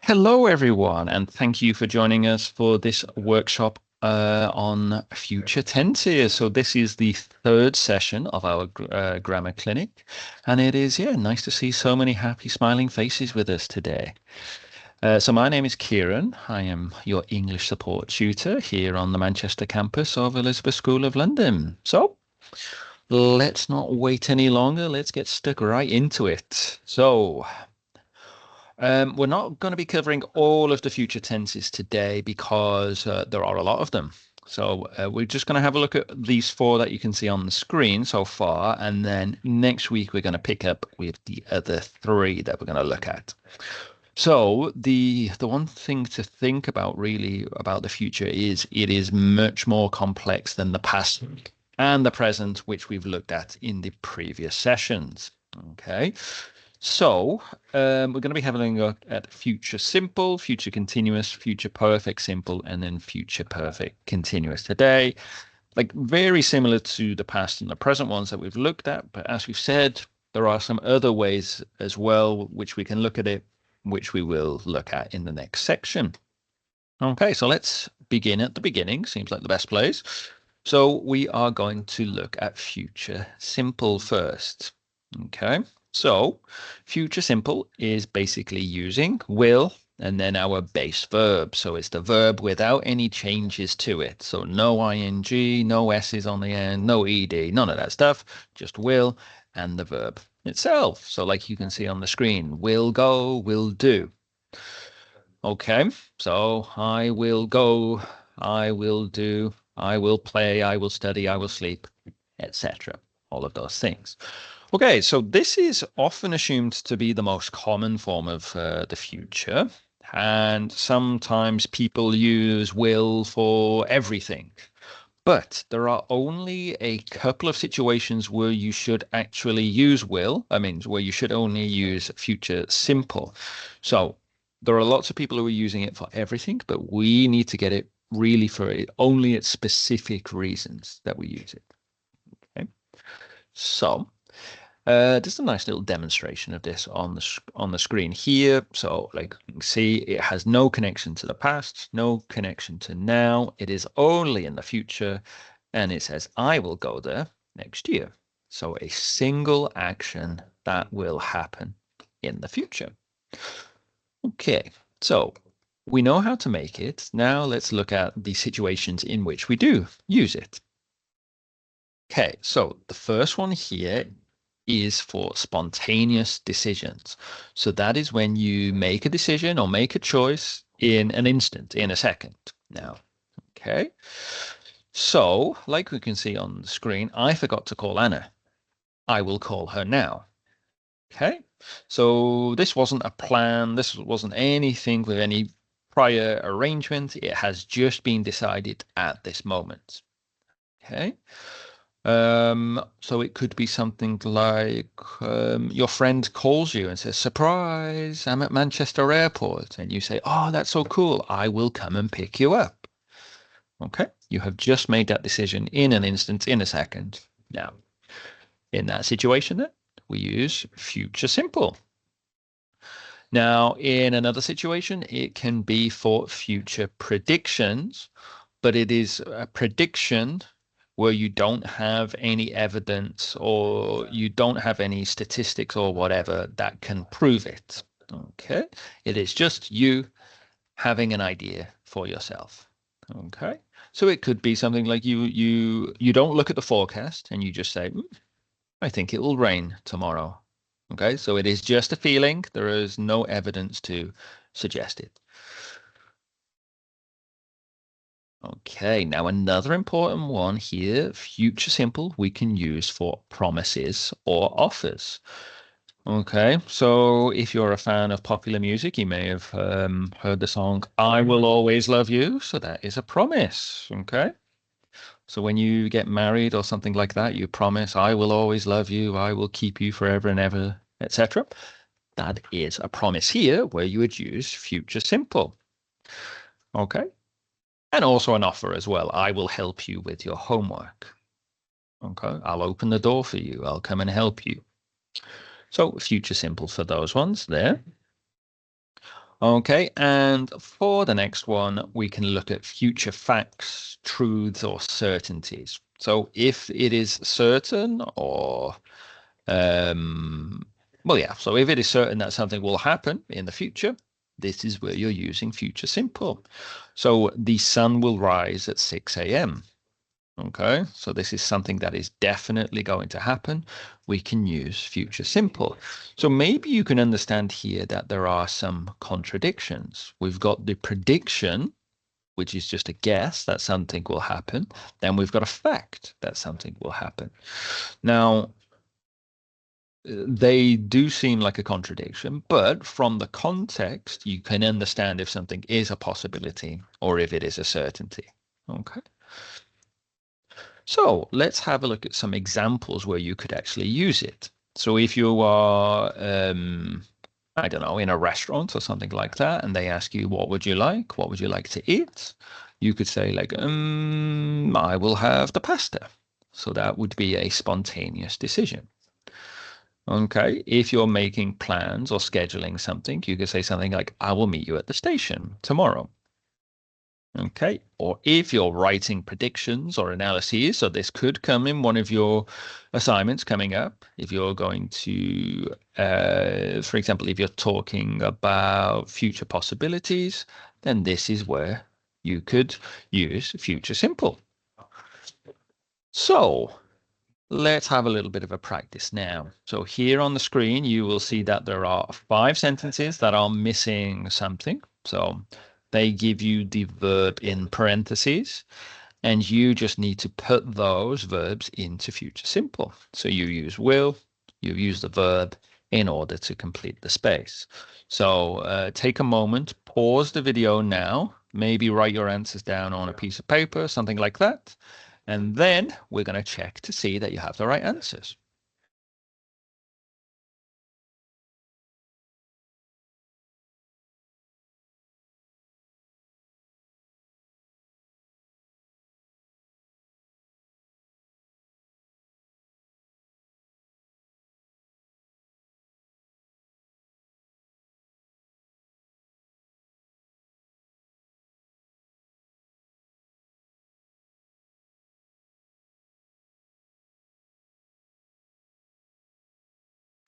Hello, everyone, and thank you for joining us for this workshop on future tenses. So this is the third session of our grammar clinic, and it is, nice to see so many happy, smiling faces with us today. So my name is Kieran. I am your English support tutor here on the Manchester campus of Elizabeth School of London. So let's not wait any longer. Let's get stuck right into it. So we're not going to be covering all of the future tenses today because there are a lot of them. So we're just going to have a look at these four that you can see on the screen so far, and then next week we're going to pick up with the other three that we're going to look at. So the one thing to think about really about the future is it is much more complex than the past and the present, which we've looked at in the previous sessions. Okay. So we're going to be having a look at future simple, future continuous, future perfect simple, and then future perfect continuous today. Like very similar to the past and the present ones that we've looked at. But as we've said, there are some other ways as well which we can look at it, which we will look at in the next section. Okay, so let's begin at the beginning. Seems like the best place. So we are going to look at future simple first. Okay, so future simple is basically using will and then our base verb. So it's the verb without any changes to it. So no ing, no s's on the end, no ed, none of that stuff, just will and the verb itself. So like you can see on the screen, will go, will do. Okay, so I will go, I will do, I will play, I will study, I will sleep, etc. All of those things. Okay, so this is often assumed to be the most common form of the future, and sometimes people use will for everything. But there are only a couple of situations where you should actually use will. I mean, where you should only use future simple. So there are lots of people who are using it for everything, but we need to get it really for it, only at specific reasons that we use it. Okay. So just a nice little demonstration of this on the screen here. So like you can see, it has no connection to the past, no connection to now. It is only in the future, and it says I will go there next year. So a single action that will happen in the future. Okay, so we know how to make it. Now let's look at the situations in which we do use it. Okay, so the first one here is for spontaneous decisions. So that is when you make a decision or make a choice in an instant, in a second. Now, okay. So, like we can see on the screen, I forgot to call Anna. I will call her now. Okay. So this wasn't a plan. This wasn't anything with any prior arrangement. It has just been decided at this moment. Okay. So it could be something like your friend calls you and says, "Surprise, I'm at Manchester Airport." And you say, "Oh, that's so cool. I will come and pick you up." Okay. You have just made that decision in an instant, in a second. Now, in that situation, then we use future simple. Now, in another situation, it can be for future predictions, but it is a prediction where you don't have any evidence or you don't have any statistics or whatever that can prove it. Okay. It is just you having an idea for yourself. Okay. So it could be something like you don't look at the forecast and you just say, I think it will rain tomorrow. Okay. So it is just a feeling. There is no evidence to suggest it. Okay, now another important one here, future simple, we can use for promises or offers. Okay, so if you're a fan of popular music, you may have heard the song I Will Always Love You. So that is a promise. Okay, so when you get married or something like that, you promise, I will always love you, I will keep you forever and ever, etc. That is a promise here where you would use future simple. Okay. And also an offer as well. I will help you with your homework. Okay. I'll open the door for you. I'll come and help you. So future simple for those ones there. Okay, and for the next one, we can look at future facts, truths, or certainties. So if it is certain or, um, well, yeah, so if it is certain that something will happen in the future, this is where you're using future simple. So the sun will rise at 6 a.m. Okay, so this is something that is definitely going to happen. We can use future simple. So maybe you can understand here that there are some contradictions. We've got the prediction, which is just a guess that something will happen. Then we've got a fact that something will happen. Now, they do seem like a contradiction, but from the context, you can understand if something is a possibility or if it is a certainty. Okay. So let's have a look at some examples where you could actually use it. So if you are, I don't know, in a restaurant or something like that, and they ask you, what would you like? What would you like to eat? You could say like, I will have the pasta. So that would be a spontaneous decision. Okay. If you're making plans or scheduling something, you could say something like, I will meet you at the station tomorrow. Okay. Or if you're writing predictions or analyses, so this could come in one of your assignments coming up. If you're going to, for example, if you're talking about future possibilities, then this is where you could use future simple. So let's have a little bit of a practice now. So here on the screen, you will see that there are 5 sentences that are missing something. So they give you the verb in parentheses, and you just need to put those verbs into future simple. So you use will, you use the verb in order to complete the space. So take a moment, pause the video now, maybe write your answers down on a piece of paper, something like that. And then we're going to check to see that you have the right answers.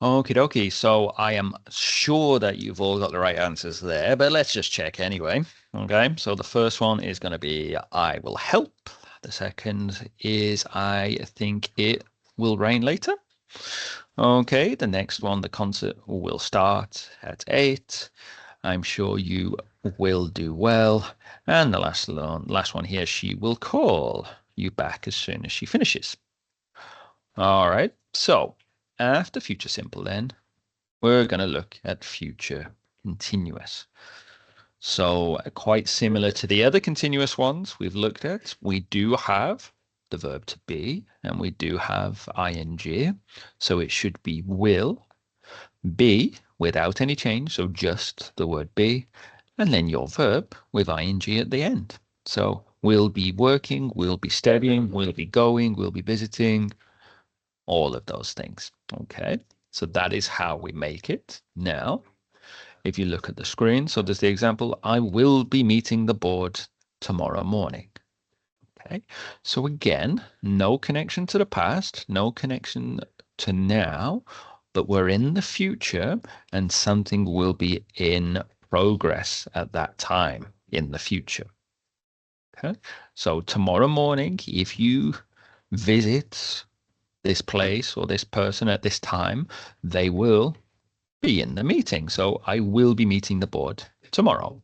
Okie dokie. So I am sure that you've all got the right answers there, but let's just check anyway. Okay. So the first one is going to be I will help. The second is I think it will rain later. Okay. The next one, the concert will start at 8. I'm sure you will do well. And the last one here, she will call you back as soon as she finishes. All right. So after future simple, then we're going to look at future continuous. So quite similar to the other continuous ones we've looked at, we do have the verb to be, and we do have ing. So it should be will be without any change. So just the word be, and then your verb with ing at the end. So we'll be working, we'll be studying, we'll be going, we'll be visiting, all of those things. Okay, so that is how we make it. Now, if you look at the screen, so there's the example, I will be meeting the board tomorrow morning. Okay, so again, no connection to the past, no connection to now, but we're in the future and something will be in progress at that time in the future. Okay, so tomorrow morning, if you visit this place or this person at this time, they will be in the meeting. So I will be meeting the board tomorrow.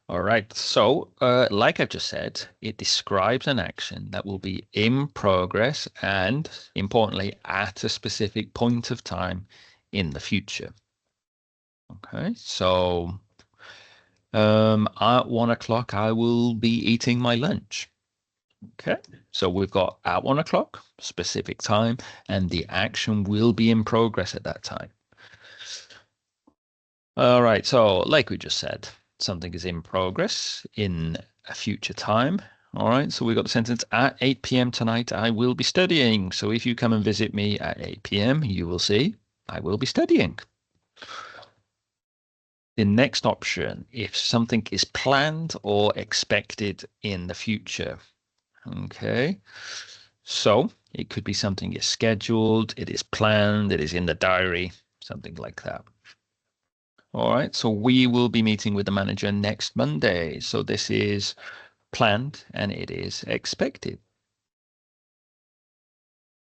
All right. So, like I've just said, it describes an action that will be in progress and, importantly, at a specific point of time in the future. Okay. So, at 1 o'clock, I will be eating my lunch. Okay, so we've got at 1 o'clock, specific time, and the action will be in progress at that time. All right, so like we just said, something is in progress in a future time. All right, so we've got the sentence at 8 p.m. tonight, I will be studying. So if you come and visit me at 8 p.m., you will see I will be studying. The next option, if something is planned or expected in the future. Okay. So it could be something is scheduled, it is planned, it is in the diary, something like that. All right. So we will be meeting with the manager next Monday. So this is planned and it is expected.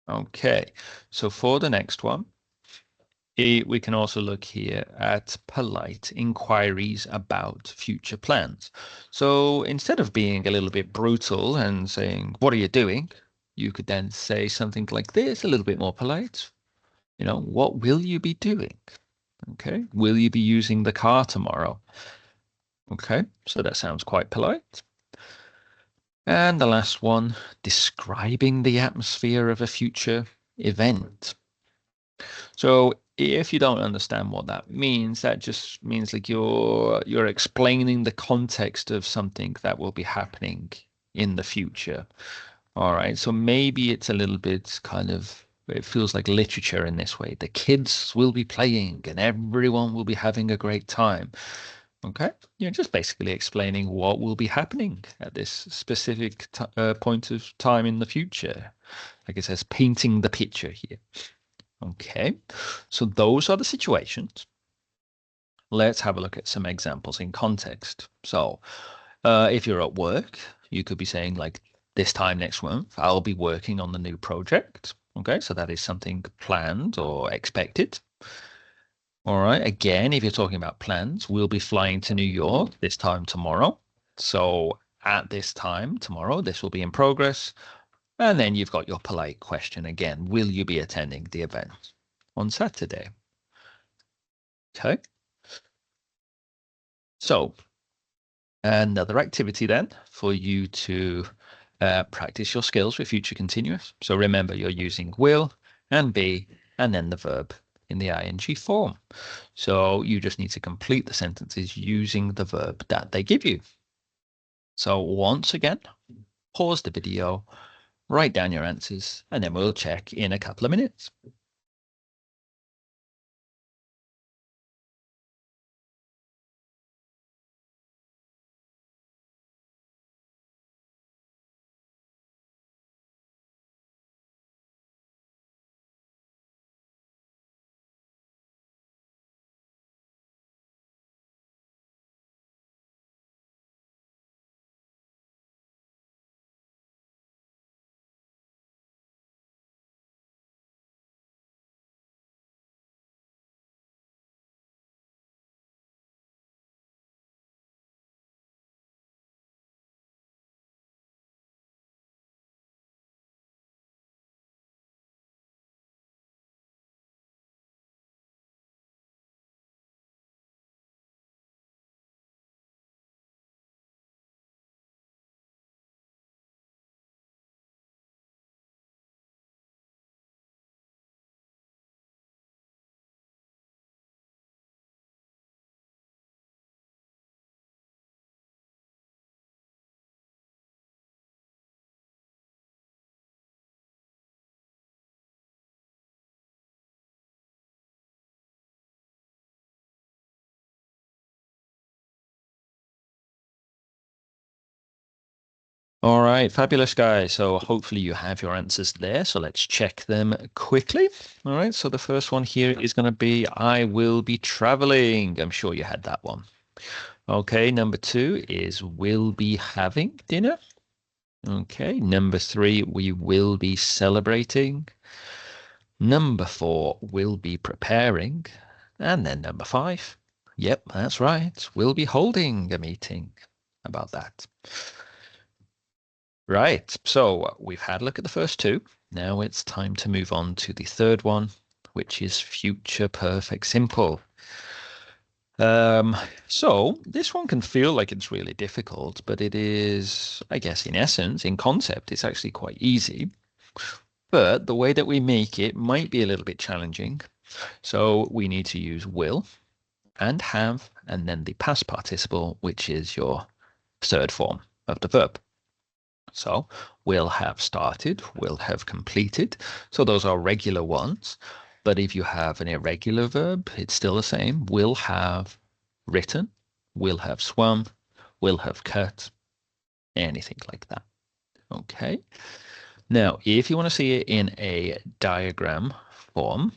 Okay. So for the next one, we can also look here at polite inquiries about future plans. So instead of being a little bit brutal and saying, "What are you doing?" you could then say something like this, a little bit more polite. What will you be doing? Okay. Will you be using the car tomorrow? Okay. So that sounds quite polite. And the last one, describing the atmosphere of a future event. So if you don't understand what that means, that just means like you're explaining the context of something that will be happening in the future. All right. So maybe it's a little bit kind of it feels like literature in this way. The kids will be playing and everyone will be having a great time. Okay. You're just basically explaining what will be happening at this specific point of time in the future. Like it says, painting the picture here. Okay, so those are the situations. Let's have a look at some examples in context. So, if you're at work, you could be saying like, this time next month, I'll be working on the new project. Okay, so that is something planned or expected. All right, again, if you're talking about plans, we'll be flying to New York this time tomorrow. So at this time tomorrow, this will be in progress. And then you've got your polite question again. Will you be attending the event on Saturday? Okay. So another activity then for you to practice your skills with future continuous. So remember, you're using will and be and then the verb in the ing form. So you just need to complete the sentences using the verb that they give you. So once again, pause the video, write down your answers, and then we'll check in a couple of minutes. All right, fabulous guys. So hopefully you have your answers there. So let's check them quickly. All right, so the first one here is going to be I will be traveling. I'm sure you had that one. Okay, number two is will be having dinner. Okay, number three, we will be celebrating. Number four, will be preparing. And then number five, yep, that's right, we'll be holding a meeting about that. Right, so we've had a look at the first two. Now it's time to move on to the third one, which is future perfect simple. So this one can feel like it's really difficult, but it is, I guess, in essence, in concept, it's actually quite easy. But the way that we make it might be a little bit challenging. So we need to use will and have, and then the past participle, which is your third form of the verb. So will have started, will have completed. So those are regular ones. But if you have an irregular verb, it's still the same. Will have written, will have swum, will have cut, anything like that. Okay. Now, if you want to see it in a diagram form,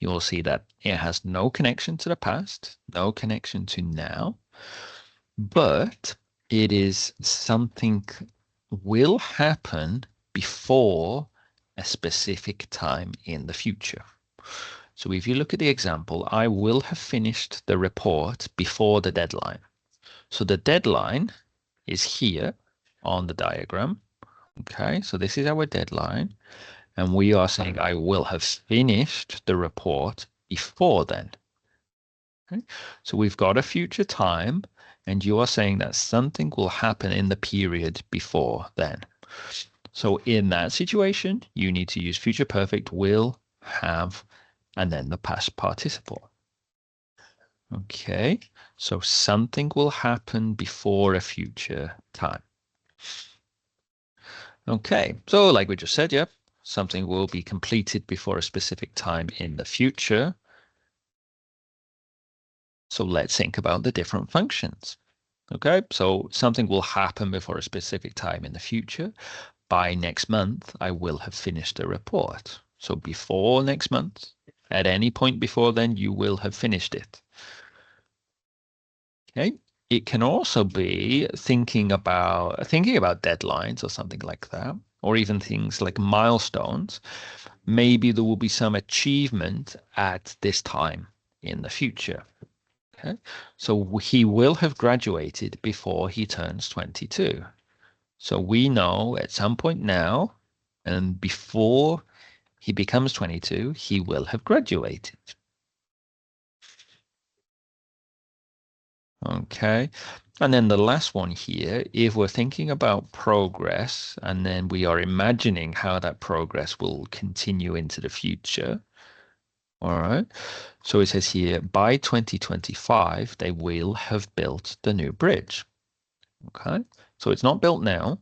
you will see that it has no connection to the past, no connection to now, but it is something will happen before a specific time in the future. So if you look at the example, I will have finished the report before the deadline. So the deadline is here on the diagram. Okay, so this is our deadline. And we are saying I will have finished the report before then. Okay, so we've got a future time, and you are saying that something will happen in the period before then. So in that situation, you need to use future perfect will, have, and then the past participle. Okay, so something will happen before a future time. Okay, so like we just said, yeah, something will be completed before a specific time in the future. So let's think about the different functions. Okay, so something will happen before a specific time in the future. By next month, I will have finished the report. So before next month, at any point before then, you will have finished it. Okay. It can also be thinking about deadlines or something like that, or even things like milestones. Maybe there will be some achievement at this time in the future. Okay. So he will have graduated before he turns 22. So we know at some point now, and before he becomes 22, he will have graduated. Okay. And then the last one here, if we're thinking about progress and then we are imagining how that progress will continue into the future. All right. So it says here, by 2025, they will have built the new bridge. Okay. So it's not built now,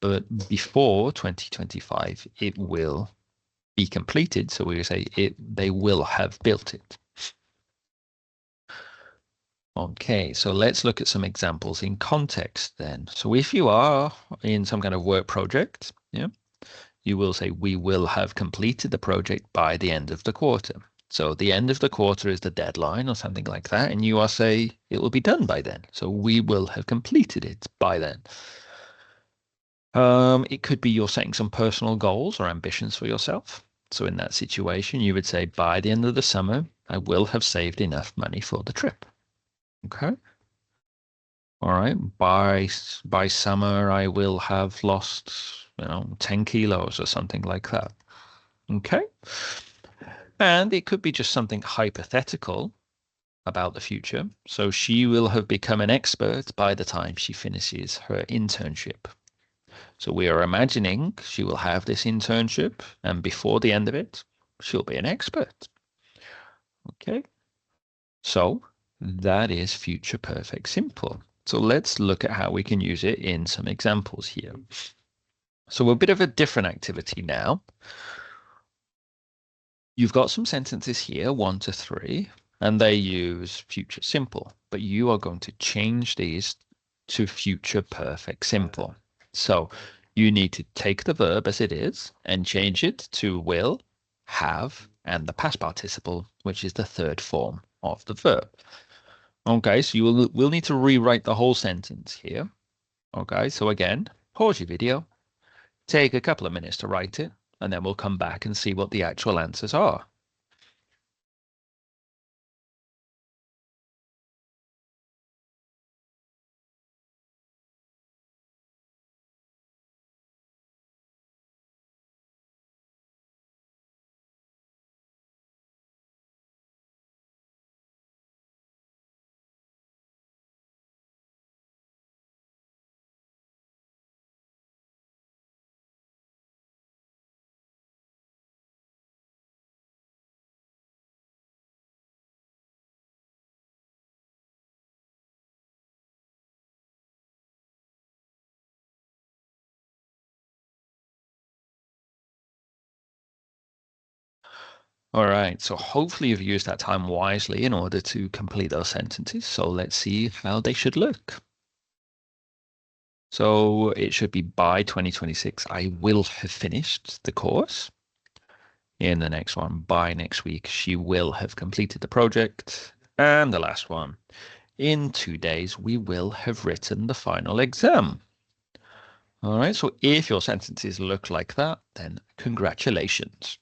but before 2025, it will be completed. So we say they will have built it. Okay, so let's look at some examples in context then. So if you are in some kind of work project, yeah, you will say we will have completed the project by the end of the quarter. So the end of the quarter is the deadline or something like that, and you are say it will be done by then. So we will have completed it by then. It could be you're setting some personal goals or ambitions for yourself. So in that situation, you would say by the end of the summer, I will have saved enough money for the trip. Okay. All right. By summer, I will have lost, 10 kilos or something like that. Okay. And it could be just something hypothetical about the future. So she will have become an expert by the time she finishes her internship. So we are imagining she will have this internship, and before the end of it, she'll be an expert. Okay. So that is future perfect simple. So let's look at how we can use it in some examples here. So a bit of a different activity now. You've got some sentences here, 1 to 3, and they use future simple, but you are going to change these to future perfect simple. So you need to take the verb as it is and change it to will, have, and the past participle, which is the third form of the verb. Okay, so we'll need to rewrite the whole sentence here. Okay, so again, pause your video, take a couple of minutes to write it, and then we'll come back and see what the actual answers are. All right, so hopefully you've used that time wisely in order to complete those sentences. So let's see how they should look. So it should be by 2026, I will have finished the course. In the next one, by next week, she will have completed the project. And the last one, in 2 days, we will have written the final exam. All right, so if your sentences look like that, then congratulations.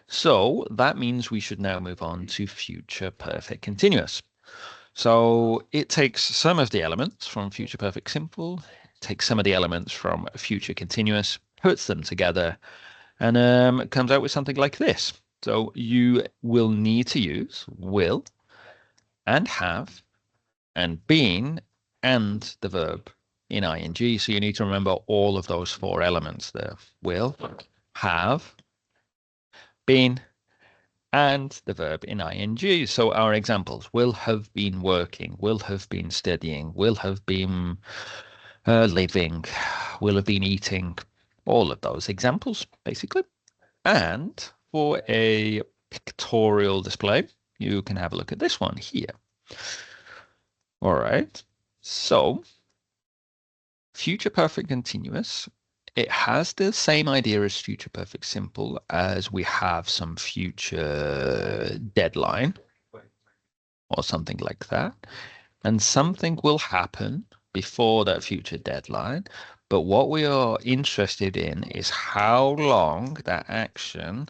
So that means we should now move on to future perfect continuous. So it takes some of the elements from future perfect simple, takes some of the elements from future continuous, puts them together, and it comes out with something like this. So you will need to use will and have and been and the verb in ing. So you need to remember all of those 4 elements there. Will, have, been, and the verb in ing. So our examples will have been working, will have been studying, will have been living, will have been eating, all of those examples, basically. And for a pictorial display, you can have a look at this one here. All right. So future perfect continuous, it has the same idea as future perfect simple, as we have some future deadline or something like that. And something will happen before that future deadline. But what we are interested in is how long that action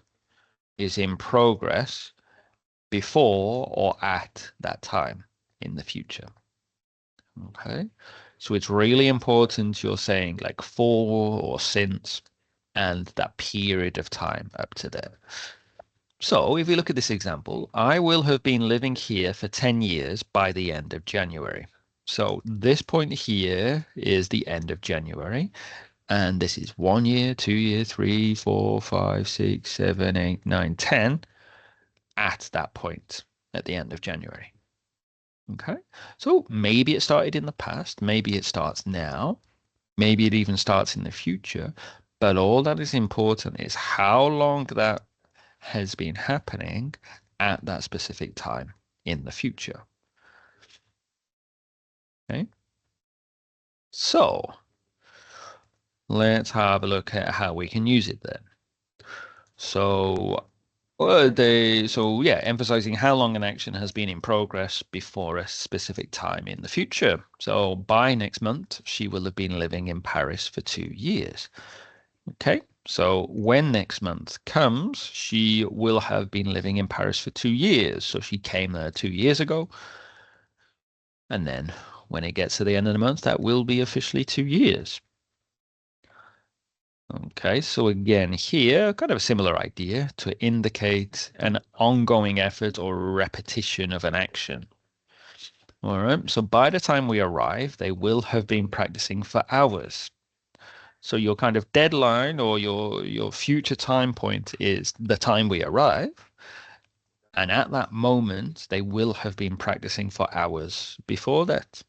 is in progress before or at that time in the future. Okay. So it's really important you're saying like for or since and that period of time up to there. So if we look at this example, I will have been living here for 10 years by the end of January. So this point here is the end of January. And this is 1 year, 2 year, 3, 4, 5, 6, 7, 8, 9, 10 at that point at the end of January. Okay. So maybe it started in the past, maybe it starts now, maybe it even starts in the future. But all that is important is how long that has been happening at that specific time in the future. Okay. So let's have a look at how we can use it then. So emphasizing how long an action has been in progress before a specific time in the future. So by next month, she will have been living in Paris for 2 years. Okay, so when next month comes, she will have been living in Paris for 2 years. So she came there 2 years ago. And then when it gets to the end of the month, that will be officially 2 years. Okay, so again here, kind of a similar idea to indicate an ongoing effort or repetition of an action. All right, so by the time we arrive, they will have been practicing for hours. So your kind of deadline or your future time point is the time we arrive. And at that moment, they will have been practicing for hours before that.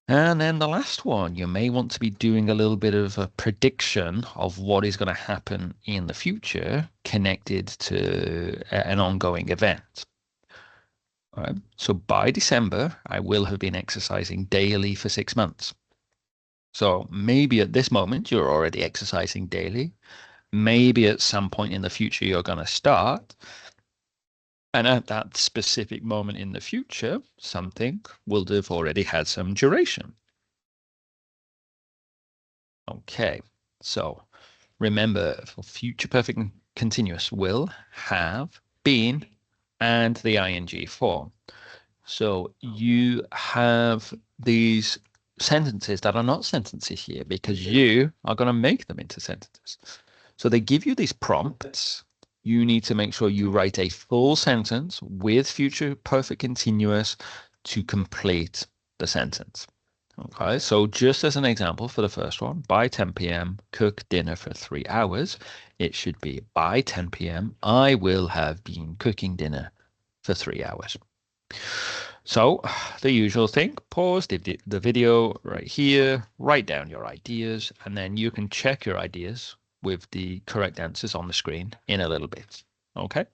And then the last one, you may want to be doing a little bit of a prediction of what is going to happen in the future connected to an ongoing event. All right. So by December, I will have been exercising daily for 6 months. So maybe at this moment, you're already exercising daily. Maybe at some point in the future, you're going to start. And at that specific moment in the future, something will have already had some duration. Okay, so remember for future perfect continuous will, have, been, and the ing form. So you have these sentences that are not sentences here because you are going to make them into sentences. So they give you these prompts. You need to make sure you write a full sentence with future perfect continuous to complete the sentence. Okay, so just as an example for the first one, by 10 p.m., cook dinner for 3 hours. It should be by 10 p.m., I will have been cooking dinner for 3 hours. So the usual thing, pause the video right here, write down your ideas, and then you can check your ideas with the correct answers on the screen in a little bit. Okay.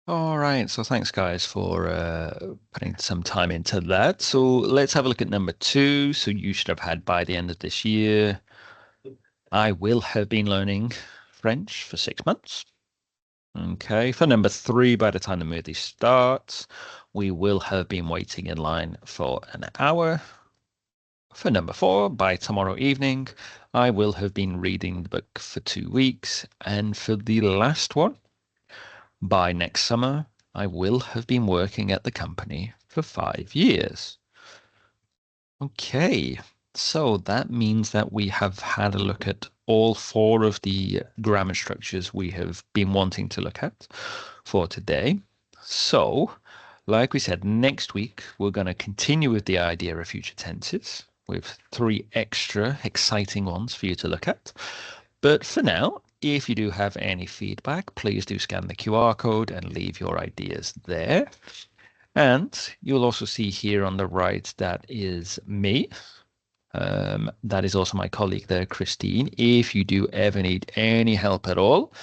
All right, so thanks guys for putting some time into that. So let's have a look at number two. So you should have had by the end of this year, I will have been learning French for 6 months. Okay, for number three, by the time the movie starts, we will have been waiting in line for an hour. For number four, by tomorrow evening, I will have been reading the book for 2 weeks. And for the last one, by next summer, I will have been working at the company for 5 years. Okay, so that means that we have had a look at all four of the grammar structures we have been wanting to look at for today. So, like we said, next week we're going to continue with the idea of future tenses with 3 extra exciting ones for you to look at. But for now, if you do have any feedback, please do scan the QR code and leave your ideas there. And you'll also see here on the right, that is me. That is also my colleague there, Christine. If you do ever need any help at all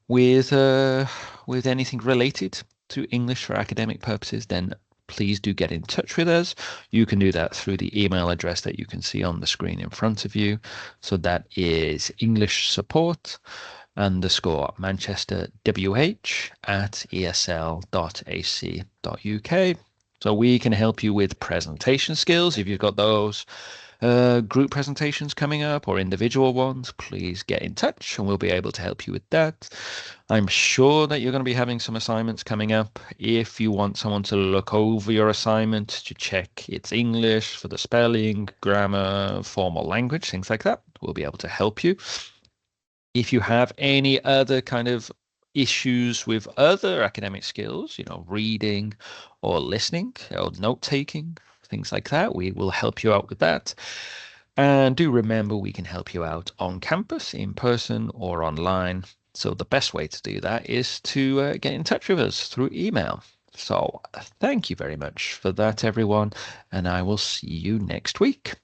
with anything related to English for academic purposes, then please do get in touch with us. You can do that through the email address that you can see on the screen in front of you. So that is English support _manchesterwh@esl.ac.uk. So we can help you with presentation skills. If you've got those group presentations coming up or individual ones, please get in touch and we'll be able to help you with that. I'm sure that you're going to be having some assignments coming up. If you want someone to look over your assignment to check its English for the spelling, grammar, formal language, things like that, we'll be able to help you. If you have any other kind of issues with other academic skills, reading or listening or note taking, things like that, we will help you out with that. And do remember, we can help you out on campus, in person or online. So the best way to do that is to get in touch with us through email. So thank you very much for that, everyone, and I will see you next week.